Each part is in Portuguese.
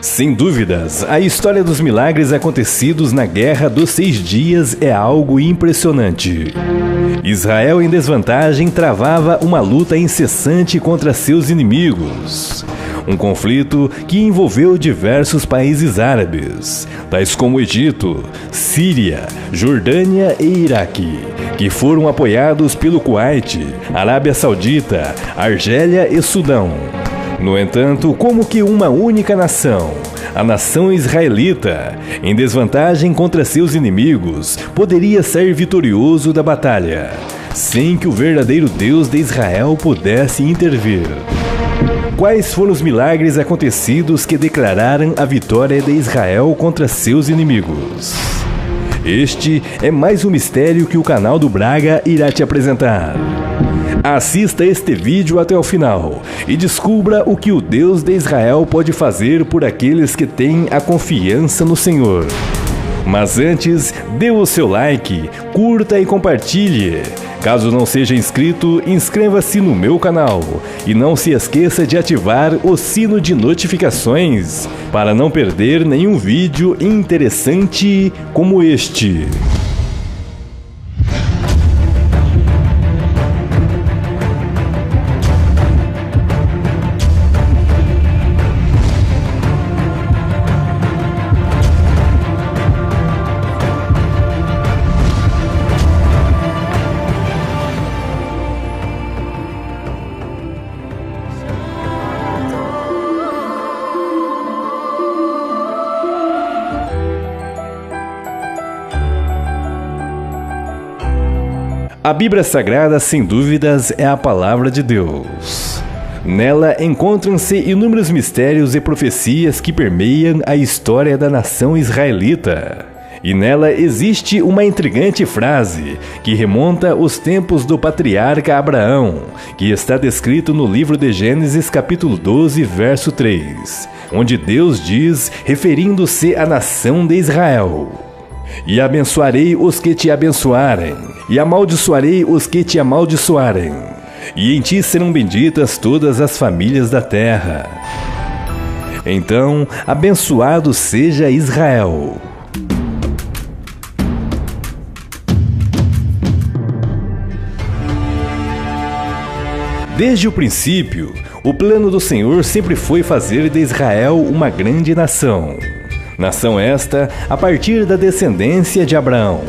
Sem dúvidas, a história dos milagres acontecidos na Guerra dos 6 Dias é algo impressionante. Israel, em desvantagem, travava uma luta incessante contra seus inimigos. Um conflito que envolveu diversos países árabes, tais como Egito, Síria, Jordânia e Iraque, que foram apoiados pelo Kuwait, Arábia Saudita, Argélia e Sudão. No entanto, como que uma única nação, a nação israelita, em desvantagem contra seus inimigos, poderia ser vitorioso da batalha, sem que o verdadeiro Deus de Israel pudesse intervir? Quais foram os milagres acontecidos que declararam a vitória de Israel contra seus inimigos? Este é mais um mistério que o canal do Braga irá te apresentar. Assista este vídeo até o final e descubra o que o Deus de Israel pode fazer por aqueles que têm a confiança no Senhor. Mas antes, dê o seu like, curta e compartilhe. Caso não seja inscrito, inscreva-se no meu canal e não se esqueça de ativar o sino de notificações para não perder nenhum vídeo interessante como este. A Bíblia Sagrada, sem dúvidas, é a palavra de Deus. Nela encontram-se inúmeros mistérios e profecias que permeiam a história da nação israelita. E nela existe uma intrigante frase que remonta aos tempos do patriarca Abraão, que está descrito no livro de Gênesis capítulo 12, verso 3, onde Deus diz, referindo-se à nação de Israel: "E abençoarei os que te abençoarem, e amaldiçoarei os que te amaldiçoarem, e em ti serão benditas todas as famílias da terra." Então, abençoado seja Israel. Desde o princípio, o plano do Senhor sempre foi fazer de Israel uma grande nação. Nação esta a partir da descendência de Abraão.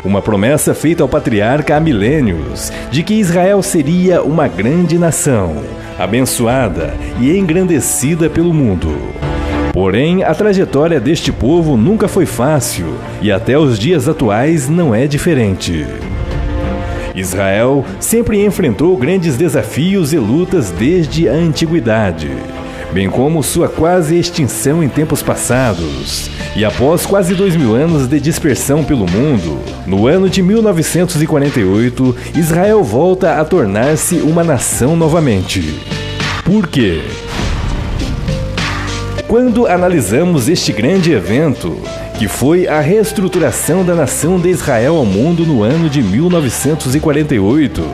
Uma promessa feita ao patriarca há milênios, de que Israel seria uma grande nação, abençoada e engrandecida pelo mundo. Porém, a trajetória deste povo nunca foi fácil e até os dias atuais não é diferente. Israel sempre enfrentou grandes desafios e lutas desde a antiguidade, bem como sua quase extinção em tempos passados. E após quase 2000 anos de dispersão pelo mundo, no ano de 1948, Israel volta a tornar-se uma nação novamente. Por quê? Quando analisamos este grande evento, que foi a reestruturação da nação de Israel ao mundo no ano de 1948,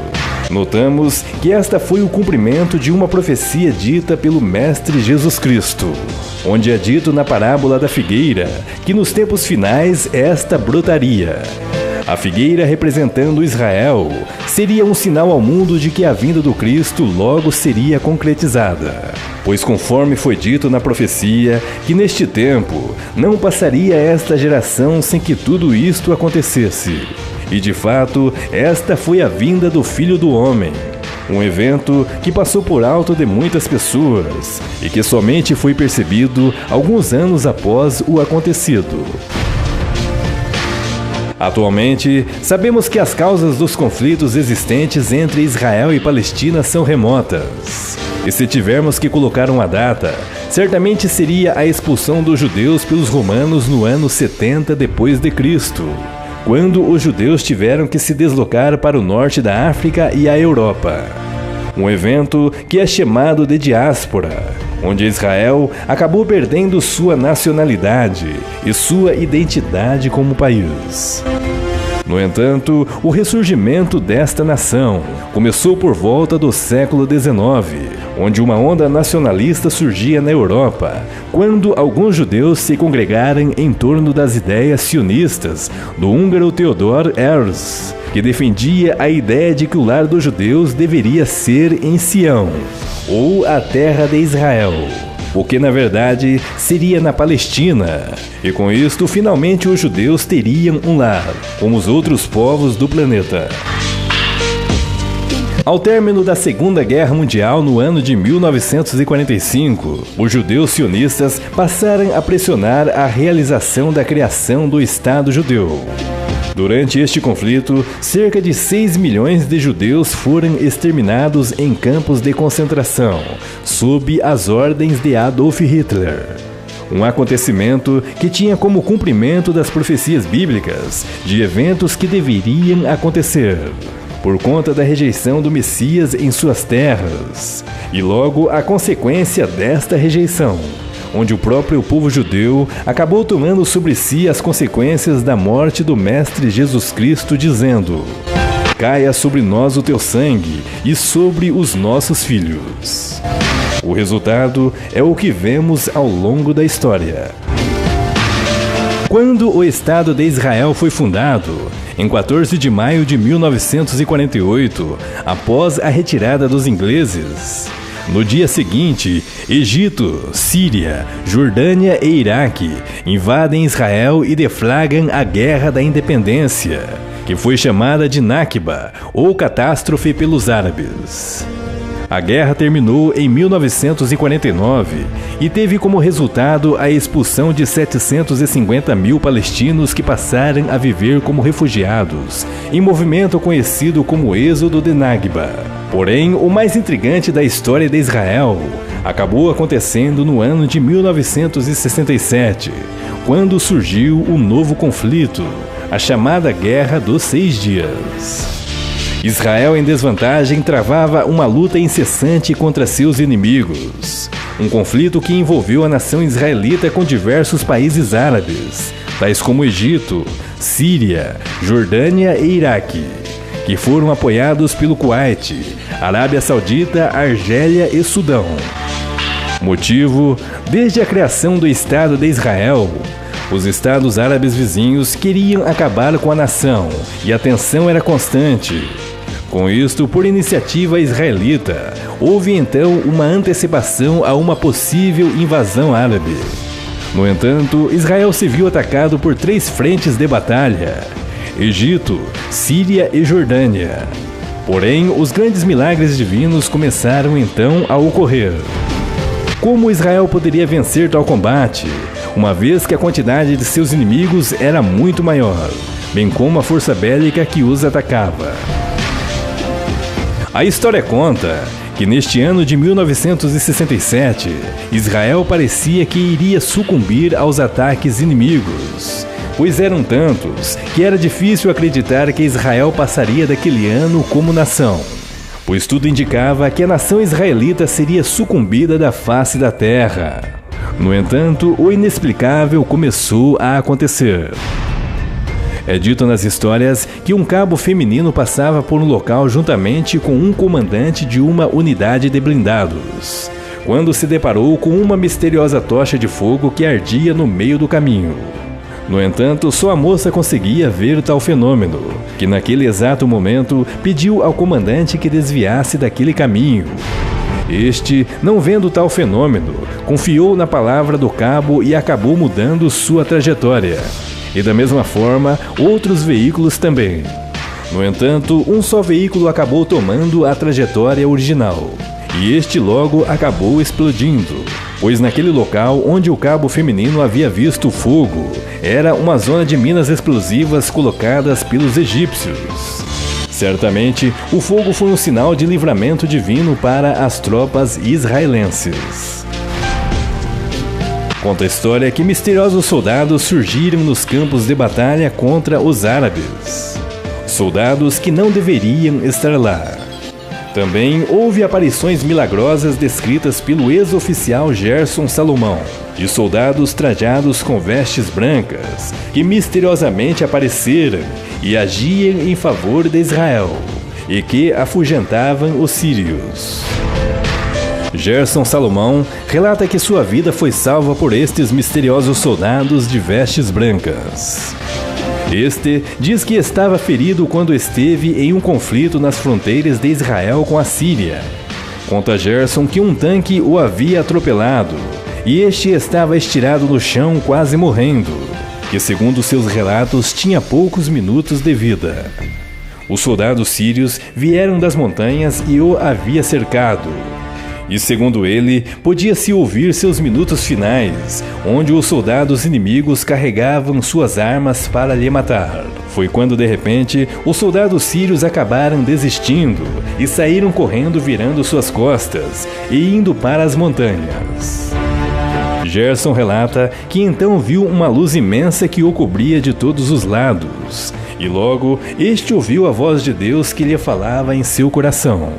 notamos que esta foi o cumprimento de uma profecia dita pelo Mestre Jesus Cristo, onde é dito na parábola da figueira que nos tempos finais esta brotaria. A figueira, representando Israel, seria um sinal ao mundo de que a vinda do Cristo logo seria concretizada. Pois conforme foi dito na profecia, que neste tempo não passaria esta geração sem que tudo isto acontecesse. E de fato, esta foi a vinda do Filho do Homem. Um evento que passou por alto de muitas pessoas e que somente foi percebido alguns anos após o acontecido. Atualmente, sabemos que as causas dos conflitos existentes entre Israel e Palestina são remotas. E se tivermos que colocar uma data, certamente seria a expulsão dos judeus pelos romanos no ano 70 depois de Cristo, quando os judeus tiveram que se deslocar para o norte da África e a Europa. Um evento que é chamado de diáspora, onde Israel acabou perdendo sua nacionalidade e sua identidade como país. No entanto, o ressurgimento desta nação começou por volta do século XIX, onde uma onda nacionalista surgia na Europa, quando alguns judeus se congregaram em torno das ideias sionistas do húngaro Theodor Herzl, que defendia a ideia de que o lar dos judeus deveria ser em Sião, ou a terra de Israel, o que na verdade seria na Palestina, e com isto finalmente os judeus teriam um lar, como os outros povos do planeta. Ao término da Segunda Guerra Mundial, no ano de 1945, os judeus sionistas passaram a pressionar a realização da criação do Estado judeu. Durante este conflito, cerca de 6 milhões de judeus foram exterminados em campos de concentração, sob as ordens de Adolf Hitler. Um acontecimento que tinha como cumprimento das profecias bíblicas de eventos que deveriam acontecer, por conta da rejeição do Messias em suas terras, e logo a consequência desta rejeição, onde o próprio povo judeu acabou tomando sobre si as consequências da morte do Mestre Jesus Cristo, dizendo: caia sobre nós o teu sangue e sobre os nossos filhos. O resultado é o que vemos ao longo da história. Quando o Estado de Israel foi fundado, em 14 de maio de 1948, após a retirada dos ingleses, no dia seguinte, Egito, Síria, Jordânia e Iraque invadem Israel e deflagram a Guerra da Independência, que foi chamada de Nakba, ou catástrofe pelos árabes. A guerra terminou em 1949 e teve como resultado a expulsão de 750 mil palestinos que passaram a viver como refugiados, em movimento conhecido como Êxodo de Nakba. Porém, o mais intrigante da história de Israel acabou acontecendo no ano de 1967, quando surgiu um novo conflito, a chamada Guerra dos 6 Dias. Israel, em desvantagem, travava uma luta incessante contra seus inimigos. Um conflito que envolveu a nação israelita com diversos países árabes, tais como Egito, Síria, Jordânia e Iraque, que foram apoiados pelo Kuwait, Arábia Saudita, Argélia e Sudão. Motivo: desde a criação do Estado de Israel, os estados árabes vizinhos queriam acabar com a nação e a tensão era constante. Com isto, por iniciativa israelita, houve então uma antecipação a uma possível invasão árabe. No entanto, Israel se viu atacado por 3 frentes de batalha: Egito, Síria e Jordânia. Porém, os grandes milagres divinos começaram então a ocorrer. Como Israel poderia vencer tal combate, uma vez que a quantidade de seus inimigos era muito maior, bem como a força bélica que os atacava? A história conta que neste ano de 1967, Israel parecia que iria sucumbir aos ataques inimigos, pois eram tantos que era difícil acreditar que Israel passaria daquele ano como nação, pois tudo indicava que a nação israelita seria sucumbida da face da terra. No entanto, o inexplicável começou a acontecer. É dito nas histórias que um cabo feminino passava por um local juntamente com um comandante de uma unidade de blindados, quando se deparou com uma misteriosa tocha de fogo que ardia no meio do caminho. No entanto, só a moça conseguia ver tal fenômeno, que naquele exato momento pediu ao comandante que desviasse daquele caminho. Este, não vendo tal fenômeno, confiou na palavra do cabo e acabou mudando sua trajetória. E da mesma forma, outros veículos também. No entanto, um só veículo acabou tomando a trajetória original, e este logo acabou explodindo, pois naquele local onde o cabo feminino havia visto fogo, era uma zona de minas explosivas colocadas pelos egípcios. Certamente, o fogo foi um sinal de livramento divino para as tropas israelenses. Conta a história que misteriosos soldados surgiram nos campos de batalha contra os árabes. Soldados que não deveriam estar lá. Também houve aparições milagrosas descritas pelo ex-oficial Gerson Salomão, de soldados trajados com vestes brancas, que misteriosamente apareceram e agiam em favor de Israel, e que afugentavam os sírios. Gerson Salomão relata que sua vida foi salva por estes misteriosos soldados de vestes brancas. Este diz que estava ferido quando esteve em um conflito nas fronteiras de Israel com a Síria. Conta Gerson que um tanque o havia atropelado e este estava estirado no chão quase morrendo, que segundo seus relatos tinha poucos minutos de vida. Os soldados sírios vieram das montanhas e o havia cercado. E segundo ele, podia-se ouvir seus minutos finais, onde os soldados inimigos carregavam suas armas para lhe matar. Foi quando, de repente, os soldados sírios acabaram desistindo e saíram correndo virando suas costas e indo para as montanhas. Gerson relata que então viu uma luz imensa que o cobria de todos os lados, e logo este ouviu a voz de Deus que lhe falava em seu coração: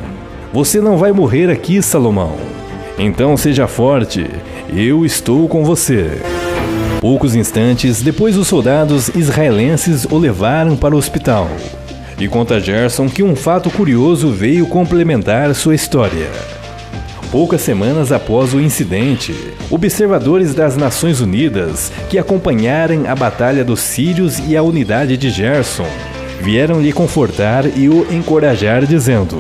"Você não vai morrer aqui, Salomão. Então seja forte, eu estou com você." Poucos instantes depois, os soldados israelenses o levaram para o hospital. E conta Gerson que um fato curioso veio complementar sua história. Poucas semanas após o incidente, observadores das Nações Unidas que acompanharam a batalha dos sírios e a unidade de Gerson vieram lhe confortar e o encorajar, dizendo: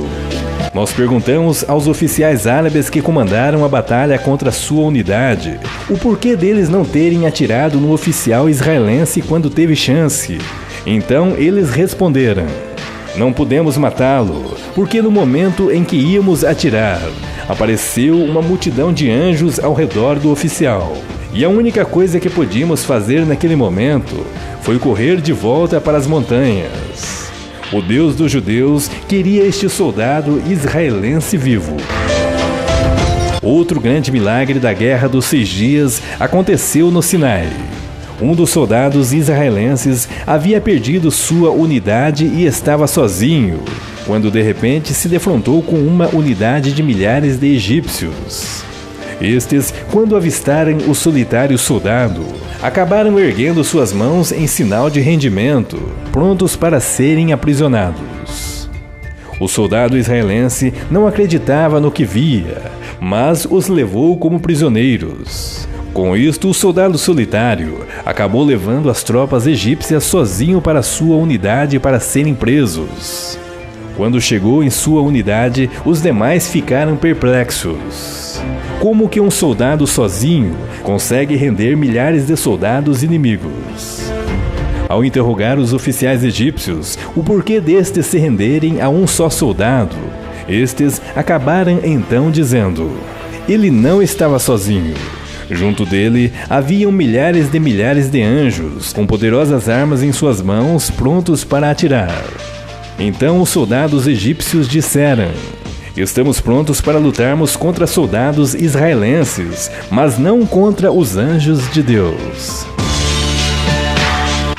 "Nós perguntamos aos oficiais árabes que comandaram a batalha contra sua unidade o porquê deles não terem atirado no oficial israelense quando teve chance. Então eles responderam: não pudemos matá-lo, porque no momento em que íamos atirar, apareceu uma multidão de anjos ao redor do oficial. E a única coisa que podíamos fazer naquele momento foi correr de volta para as montanhas. O Deus dos judeus queria este soldado israelense vivo." Outro grande milagre da Guerra dos 6 Dias aconteceu no Sinai. Um dos soldados israelenses havia perdido sua unidade e estava sozinho, quando de repente se defrontou com uma unidade de milhares de egípcios. Estes, quando avistaram o solitário soldado, acabaram erguendo suas mãos em sinal de rendimento, prontos para serem aprisionados. O soldado israelense não acreditava no que via, mas os levou como prisioneiros. Com isto, o soldado solitário acabou levando as tropas egípcias sozinho para sua unidade para serem presos. Quando chegou em sua unidade, os demais ficaram perplexos. Como que um soldado sozinho consegue render milhares de soldados inimigos? Ao interrogar os oficiais egípcios o porquê destes se renderem a um só soldado, estes acabaram então dizendo: ele não estava sozinho. Junto dele haviam milhares de anjos, com poderosas armas em suas mãos, prontos para atirar. Então os soldados egípcios disseram: estamos prontos para lutarmos contra soldados israelenses, mas não contra os anjos de Deus.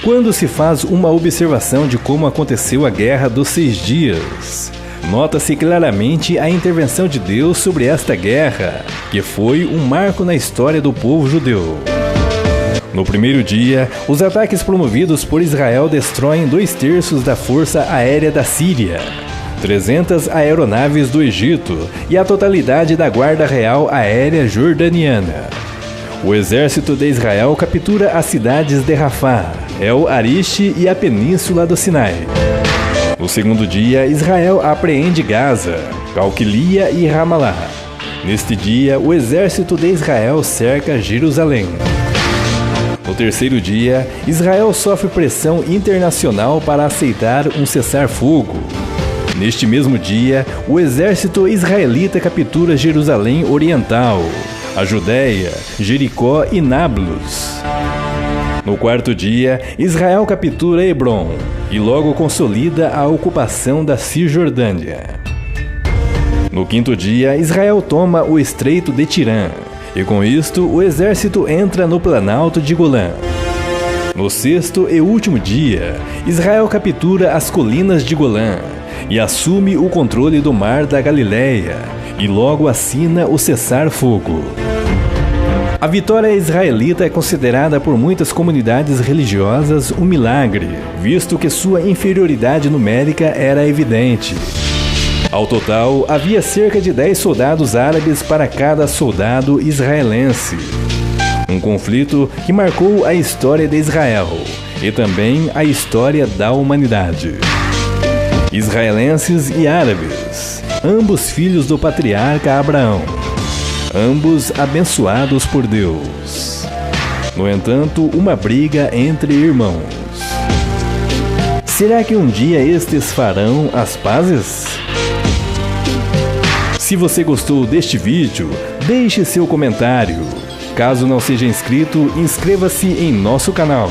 Quando se faz uma observação de como aconteceu a Guerra dos 6 Dias, nota-se claramente a intervenção de Deus sobre esta guerra, que foi um marco na história do povo judeu. No primeiro dia, os ataques promovidos por Israel destroem 2/3 da força aérea da Síria, 300 aeronaves do Egito e a totalidade da Guarda Real Aérea Jordaniana. O exército de Israel captura as cidades de Rafah, El Arish e a península do Sinai. No segundo dia, Israel apreende Gaza, Calquilia e Ramallah. Neste dia, o exército de Israel cerca Jerusalém. No terceiro dia, Israel sofre pressão internacional para aceitar um cessar-fogo. Neste mesmo dia, o exército israelita captura Jerusalém Oriental, a Judéia, Jericó e Nablus. No quarto dia, Israel captura Hebrom e logo consolida a ocupação da Cisjordânia. No quinto dia, Israel toma o Estreito de Tirã, e com isto o exército entra no Planalto de Golã. No sexto e último dia, Israel captura as colinas de Golã, e assume o controle do Mar da Galileia, e logo assina o cessar-fogo. A vitória israelita é considerada por muitas comunidades religiosas um milagre, visto que sua inferioridade numérica era evidente. Ao total, havia cerca de 10 soldados árabes para cada soldado israelense. Um conflito que marcou a história de Israel e também a história da humanidade. Israelenses e árabes, ambos filhos do patriarca Abraão, ambos abençoados por Deus. No entanto, uma briga entre irmãos. Será que um dia estes farão as pazes? Se você gostou deste vídeo, deixe seu comentário. Caso não seja inscrito, inscreva-se em nosso canal.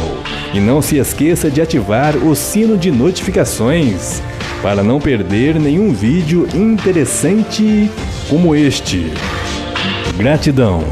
E não se esqueça de ativar o sino de notificações para não perder nenhum vídeo interessante como este. Gratidão!